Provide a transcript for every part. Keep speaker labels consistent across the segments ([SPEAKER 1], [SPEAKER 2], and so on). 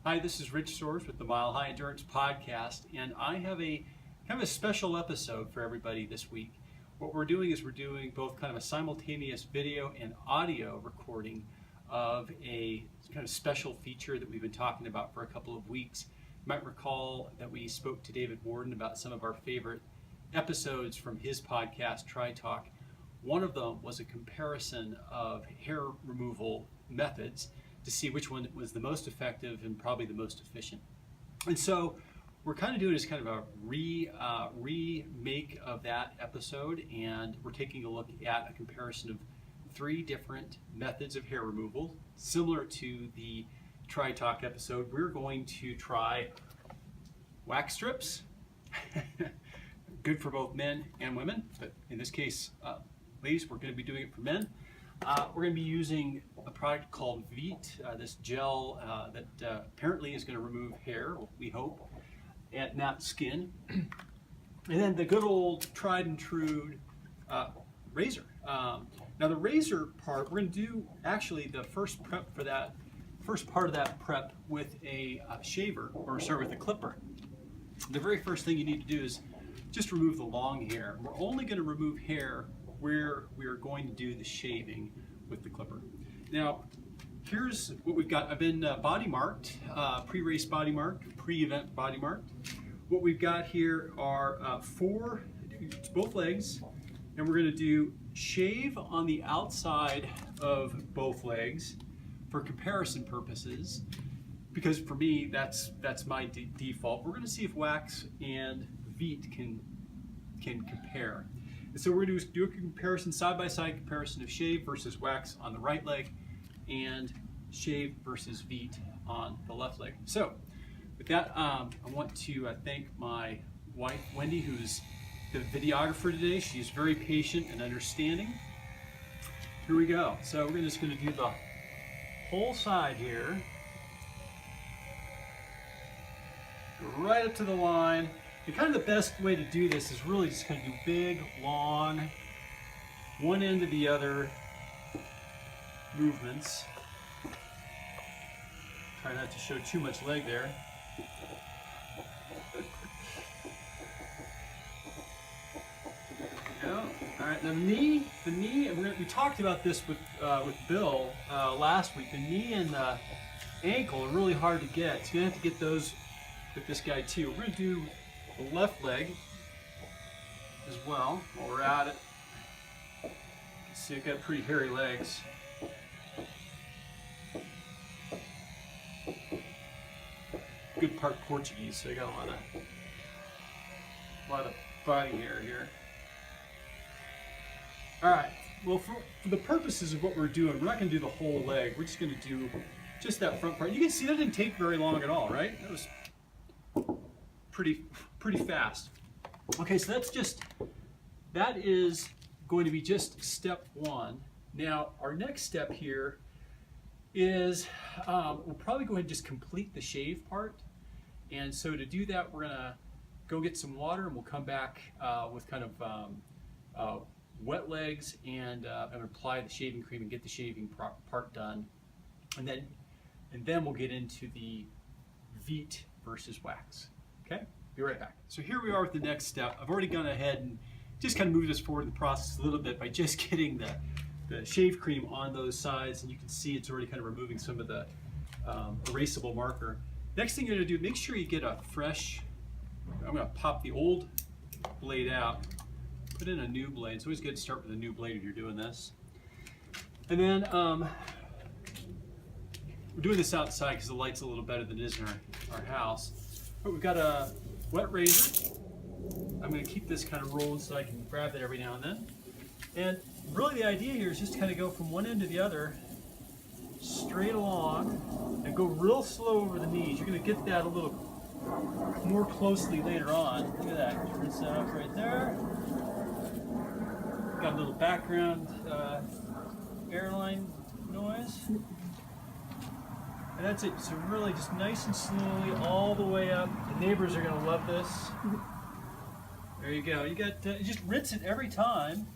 [SPEAKER 1] Hi, this is Rich Soares with the Mile High Endurance Podcast, and I have a kind of a special episode for everybody this week. What we're doing is we're doing both kind of a simultaneous video and audio recording of a kind of special feature that we've been talking about for a couple of weeks. You might recall that we spoke to David Warden about some of our favorite episodes from his podcast, Triathlete. One of them was a comparison of hair removal methods to see which one was the most effective and probably the most efficient. And so we're kind of doing this kind of a remake of that episode, and we're taking a look at a comparison of 3 different methods of hair removal. Similar to the Try Talk episode, we're going to try wax strips, good for both men and women, but in this case, ladies, we're going to be doing it for men. We're going to be using a product called Veet, this gel that apparently is going to remove hair, we hope, and not skin. And then the good old tried and true razor. Now the razor part, we're going to do actually the first prep for that, first part of that prep with a shaver, or sorry, with a clipper. The very first thing you need to do is just remove the long hair. We're only going to remove hair where we are going to do the shaving with the clipper. Now, here's what we've got. I've been body marked, pre-race body marked, pre-event body marked. What we've got here are 4, both legs, and we're going to do shave on the outside of both legs for comparison purposes, because for me that's my default. We're going to see if wax and Veet can compare. And so we're going to do a comparison, side-by-side comparison of shave versus wax on the right leg and shave versus Veet on the left leg. So with that, I want to thank my wife, Wendy, who's the videographer today. She's very patient and understanding. Here we go. So we're just going to do the whole side here. Go right up to the line. And kind of the best way to do this is really just kind of do big, long, one end to the other movements. Try not to show too much leg there. All right, now the knee. We talked about this with Bill last week. The knee and the ankle are really hard to get. So you're gonna have to get those with this guy too. We're gonna do the left leg as well while we're at it. You can see I've got pretty hairy legs. Good part Portuguese, so I got a lot of body hair here. All right. Well, for the purposes of what we're doing, we're not going to do the whole leg. We're just going to do just that front part. You can see that didn't take very long at all, right? That was pretty fast. Okay, so that is going to be just step 1. Now, our next step here is we'll probably go ahead and just complete the shave part. And so to do that, we're gonna go get some water, and we'll come back with kind of wet legs and apply the shaving cream and get the shaving part done. And then we'll get into the Veet versus wax. Okay, be right back. So here we are with the next step. I've already gone ahead and just kind of moved us forward in the process a little bit by just getting the shave cream on those sides, and you can see it's already kind of removing some of the erasable marker. Next thing you're going to do, make sure you get a fresh, I'm going to pop the old blade out, put in a new blade. It's always good to start with a new blade if you're doing this. And then we're doing this outside because the light's a little better than it is in our house. But we've got a wet razor. I'm going to keep this kind of rolling so I can grab it every now and then. And really the idea here is just to kind of go from one end to the other, straight along, and go real slow over the knees. You're going to get that a little more closely later on. Look at that. Rinse that off right there. Got a little background airline noise. And that's it. So really just nice and slowly all the way up. The neighbors are going to love this. There you go. You got just rinse it every time.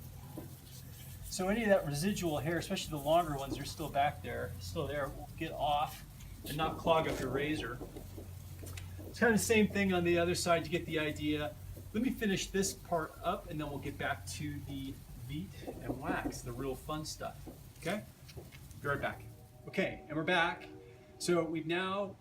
[SPEAKER 1] So any of that residual hair, especially the longer ones, are still back there, will get off. and not clog up your razor. It's kind of the same thing on the other side. You get the idea. Let me finish this part up, and then we'll get back to the Veet and wax, the real fun stuff. Okay? Be right back. Okay, and we're back. So we've now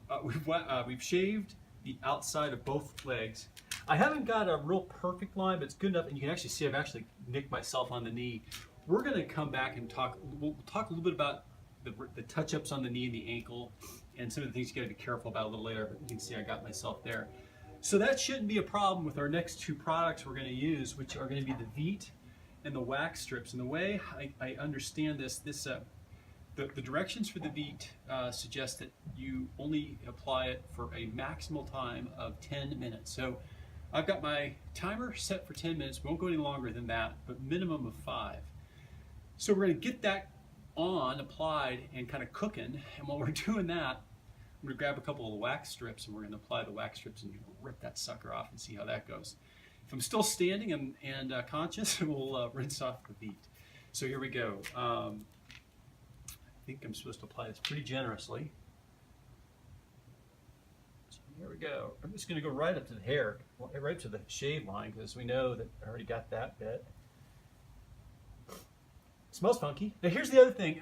[SPEAKER 1] we've shaved the outside of both legs. I haven't got a real perfect line, but it's good enough, and you can actually see I've actually nicked myself on the knee. We're going to come back and we'll talk a little bit about the touch-ups on the knee and the ankle, and some of the things you got to be careful about a little later, but you can see I got myself there. So that shouldn't be a problem with our next two products we're going to use, which are going to be the Veet and the wax strips. And the way I understand this, the directions for the Veet suggest that you only apply it for a maximal time of 10 minutes. So I've got my timer set for 10 minutes. We won't go any longer than that, but minimum of 5. So we're going to get that on, applied, and kind of cooking. And while we're doing that, I'm going to grab a couple of the wax strips, and we're going to apply the wax strips and rip that sucker off and see how that goes. If I'm still standing and conscious, we'll rinse off the Veet. So here we go. I think I'm supposed to apply this pretty generously. So here we go. I'm just going to go right up to the hair, right up to the shave line, because we know that I already got that bit. It smells funky. Now here's the other thing.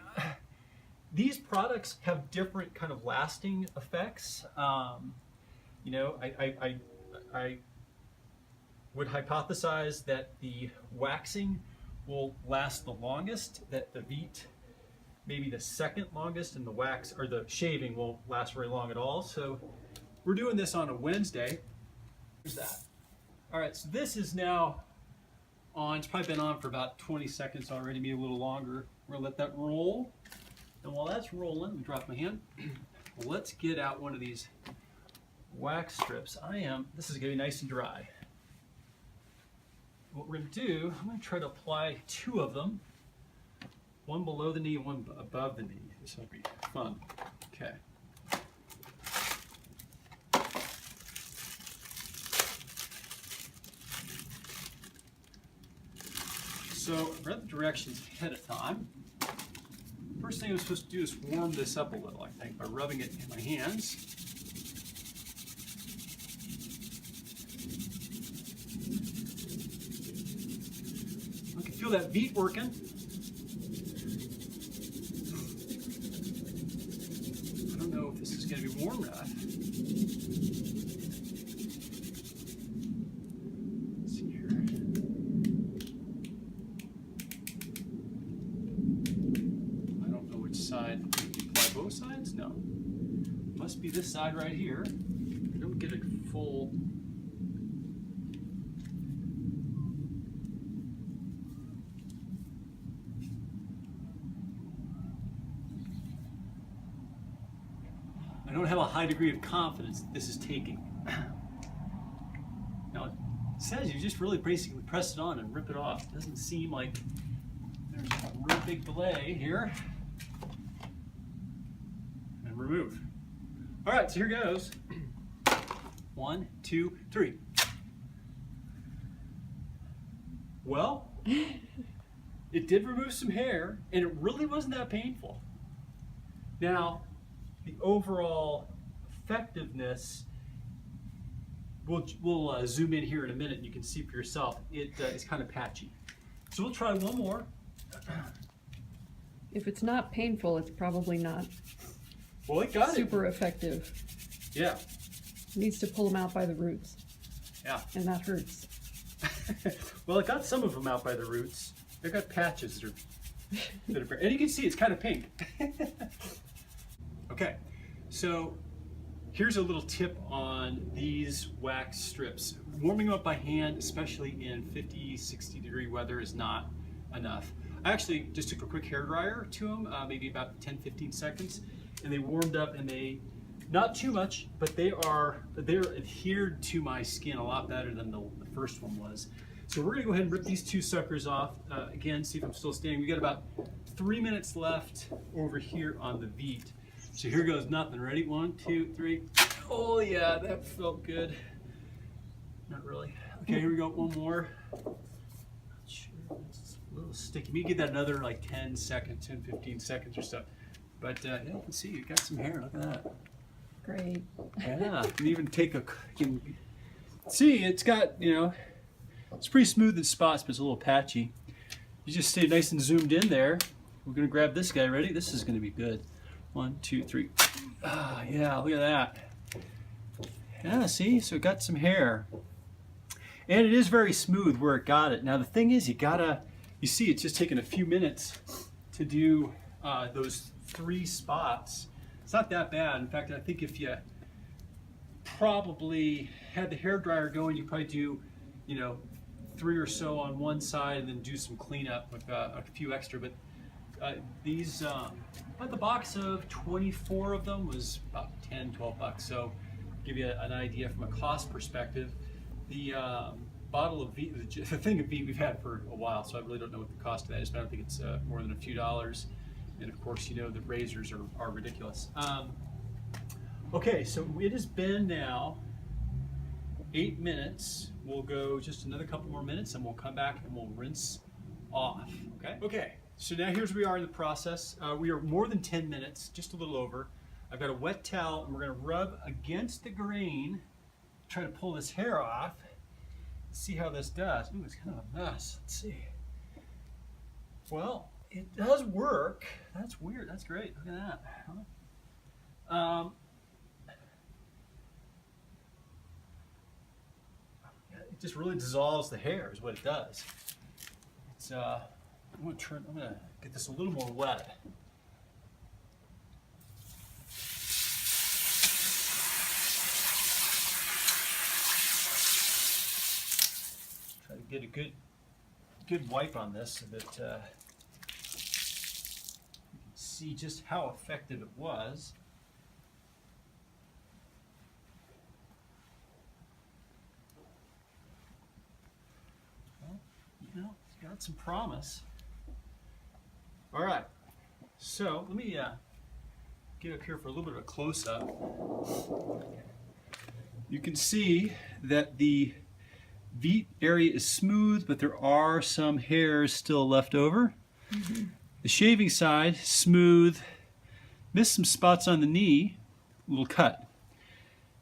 [SPEAKER 1] These products have different kind of lasting effects. You know, I would hypothesize that the waxing will last the longest, that the Veet maybe the second longest, and the wax or the shaving won't last very long at all. So we're doing this on a Wednesday. Here's that. All right, so this is now on. It's probably been on for about 20 seconds already, maybe a little longer. We're gonna let that roll. And while that's rolling, let me drop my hand. Let's get out one of these wax strips. This is gonna be nice and dry. What we're gonna do, I'm gonna try to apply 2 of them. One below the knee and one above the knee. This will be fun. Okay. So I read the directions ahead of time. First thing I'm supposed to do is warm this up a little, I think, by rubbing it in my hands. I can feel that Veet working. I don't know if this is going to be warm enough. Let's see here. I don't know which side. Apply both sides? No. Must be this side right here. I don't get a full. I don't have a high degree of confidence that this is taking. Now it says you just really basically press it on and rip it off. It doesn't seem like there's a real big delay here. And remove. All right, so here goes. 1, 2, 3. Well, it did remove some hair, and it really wasn't that painful. Now, the overall effectiveness, we'll zoom in here in a minute and you can see for yourself, it's kind of patchy. So we'll try one more.
[SPEAKER 2] If it's not painful, it's probably not
[SPEAKER 1] Well, it got
[SPEAKER 2] super effective.
[SPEAKER 1] Yeah.
[SPEAKER 2] It needs to pull them out by the roots.
[SPEAKER 1] Yeah.
[SPEAKER 2] And that hurts.
[SPEAKER 1] Well, it got some of them out by the roots. They've got patches that are, and you can see it's kind of pink. Okay, so here's a little tip on these wax strips. Warming them up by hand, especially in 50, 60 degree weather, is not enough. I actually just took a quick hair dryer to them, maybe about 10, 15 seconds, and they warmed up, and they, not too much, but they're adhered to my skin a lot better than the first one was. So we're gonna go ahead and rip these 2 suckers off. Again, see if I'm still standing. We got about 3 minutes left over here on the Veet. So here goes nothing. Ready? 1, 2, 3. Oh yeah, that felt good. Not really. Okay, here we go. One more. Not sure. It's a little sticky. Maybe give that another like 10 seconds, 10, 15 seconds or so. But yeah, you can see you got some hair. Look at that.
[SPEAKER 2] Great.
[SPEAKER 1] Yeah, you can even take a. You can see it's got, you know, it's pretty smooth in spots, but it's a little patchy. You just stay nice and zoomed in there. We're gonna grab this guy. Ready? This is gonna be good. 1, 2, 3. Ah, yeah, look at that. Yeah, see, so it got some hair. And it is very smooth where it got it. Now the thing is, you see it's just taking a few minutes to do those 3 spots. It's not that bad. In fact, I think if you probably had the hair dryer going, you probably do, you know, 3 or so on one side and then do some cleanup with a few extra. But these, about the box of 24 of them was about 10, 12 bucks. So give you an idea from a cost perspective. The bottle of Veet, the thing of Veet we've had for a while, so I really don't know what the cost of that is, but I don't think it's more than a few dollars. And of course, you know, the razors are ridiculous. Okay, so it has been now 8 minutes. We'll go just another couple more minutes and we'll come back and we'll rinse off, okay? Okay, so now here's where we are in the process. We are more than 10 minutes, just a little over. I've got a wet towel and we're gonna rub against the grain, try to pull this hair off. See how this does. Ooh, it's kind of a mess. Let's see. Well, it does work. That's weird. That's great. Look at that. It just really dissolves the hair is what it does. It's I'm gonna get this a little more wet. Try to get a good wipe on this so that you can see just how effective it was. Well, you know, it's got some promise. All right, so let me get up here for a little bit of a close-up. You can see that the Veet area is smooth, but there are some hairs still left over. Mm-hmm. The shaving side, smooth. Missed some spots on the knee, a little cut.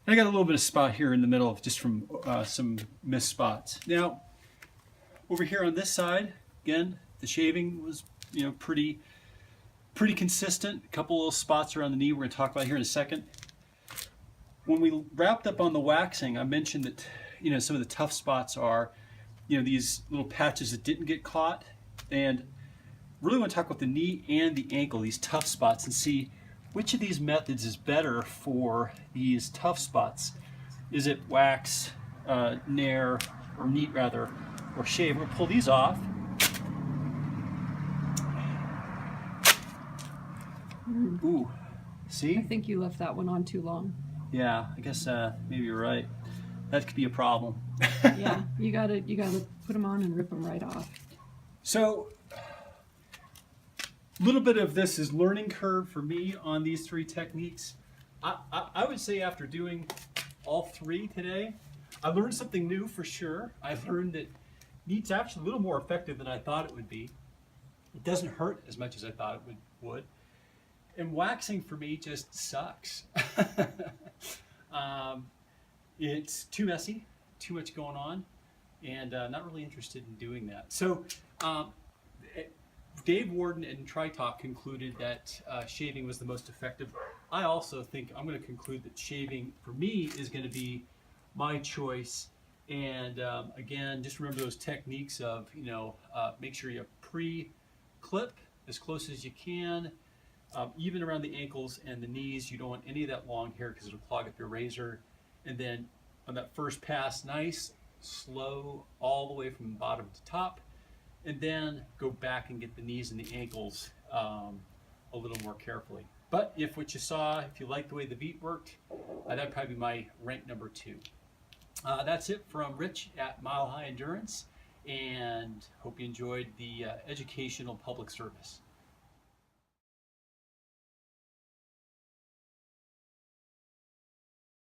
[SPEAKER 1] And I got a little bit of spot here in the middle just from some missed spots. Now, over here on this side, again, the shaving was, you know, pretty consistent. A couple little spots around the knee we're going to talk about here in a second. When we wrapped up on the waxing, I mentioned that, you know, some of the tough spots are, you know, these little patches that didn't get caught. And really want to talk about the knee and the ankle, these tough spots, and see which of these methods is better for these tough spots. Is it wax, nair, or neat rather, or shave? We're going to pull these off. Ooh, see?
[SPEAKER 2] I think you left that one on too long.
[SPEAKER 1] Yeah, I guess maybe you're right. That could be a problem.
[SPEAKER 2] Yeah, you gotta put them on and rip them right off.
[SPEAKER 1] So, a little bit of this is learning curve for me on these 3 techniques. I would say after doing all 3 today, I learned something new for sure. I learned that neat's actually a little more effective than I thought it would be. It doesn't hurt as much as I thought it would. And waxing for me just sucks. It's too messy, too much going on, and not really interested in doing that. So Dave Warden and Triathlete concluded that shaving was the most effective. I also think I'm going to conclude that shaving for me is going to be my choice. And again, just remember those techniques of, you know, make sure you pre-clip as close as you can. Even around the ankles and the knees, you don't want any of that long hair because it'll clog up your razor. And then on that first pass, nice, slow, all the way from bottom to top. And then go back and get the knees and the ankles a little more carefully. But if what you saw, if you like the way the Veet worked, that'd probably be my rank number 2. That's it from Rich at Mile High Endurance, and hope you enjoyed the educational public service.